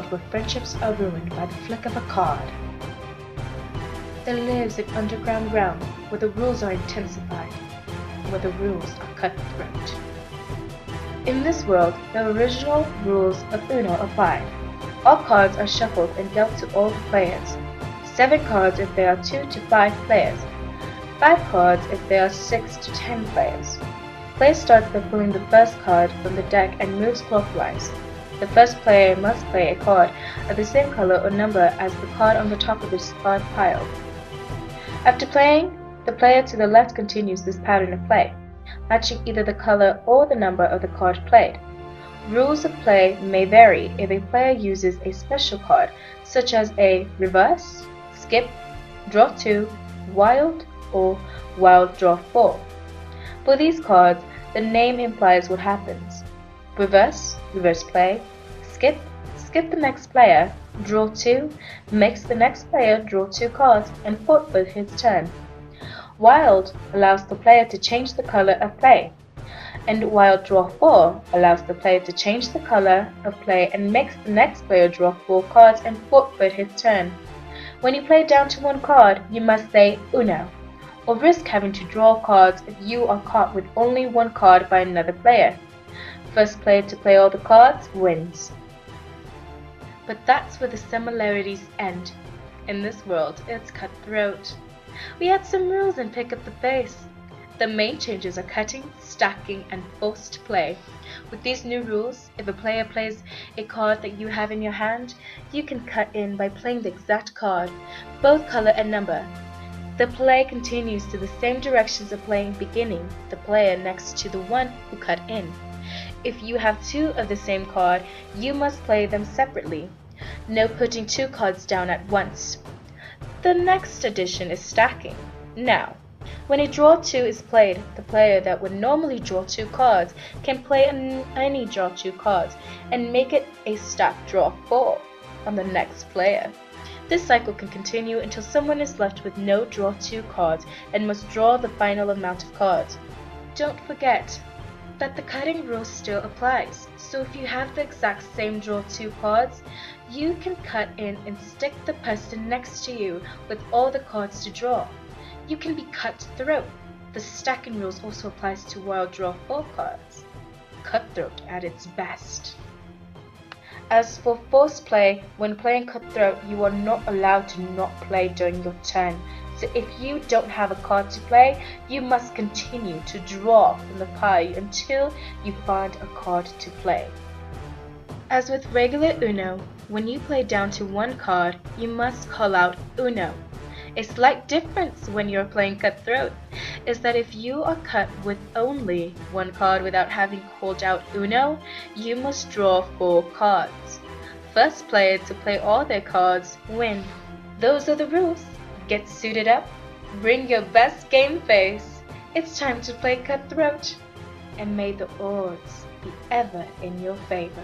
where friendships are ruined by the flick of a card. There lives an underground realm where the rules are intensified, where the rules are cutthroat. In this world, the original rules of Uno apply. All cards are shuffled and dealt to all the players. 7 cards if there are 2 to 5 players. 5 cards if there are 6 to 10 players. Play starts by pulling the first card from the deck and moves clockwise. The first player must play a card of the same color or number as the card on the top of this card pile. After playing, the player to the left continues this pattern of play, matching either the color or the number of the card played. Rules of play may vary if a player uses a special card, such as a reverse, skip, draw 2, wild, or wild draw 4. For these cards, the name implies what happens. Reverse play, skip the next player, draw 2, makes the next player draw 2 cards, and forfeit his turn. Wild allows the player to change the color of play, and wild draw 4 allows the player to change the color of play and makes the next player draw 4 cards and forfeit his turn. When you play down to 1 card, you must say Uno, or risk having to draw cards if you are caught with only 1 card by another player. First player to play all the cards wins. But that's where the similarities end. In this world, it's cutthroat. We add some rules and pick up the pace. The main changes are cutting, stacking, and forced play. With these new rules, if a player plays a card that you have in your hand, you can cut in by playing the exact card, both color and number. The play continues to the same directions of playing, beginning the player next to the one who cut in. If you have 2 of the same card, you must play them separately. No putting 2 cards down at once. The next addition is stacking. Now, when a draw 2 is played, the player that would normally draw 2 cards can play any draw 2 cards and make it a stack draw 4 on the next player. This cycle can continue until someone is left with no draw 2 cards and must draw the final amount of cards. Don't forget that the cutting rule still applies, so if you have the exact same draw 2 cards, you can cut in and stick the person next to you with all the cards to draw. You can be cutthroat. The stacking rules also applies to wild draw 4 cards. Cutthroat at its best. As for forced play, when playing cutthroat, you are not allowed to not play during your turn. So if you don't have a card to play, you must continue to draw from the pile until you find a card to play. As with regular Uno, when you play down to 1 card, you must call out Uno. A slight difference when you're playing cutthroat is that if you are cut with only 1 card without having called out Uno, you must draw 4 cards. First player to play all their cards win. Those are the rules. Get suited up, bring your best game face. It's time to play cutthroat, and may the odds be ever in your favor.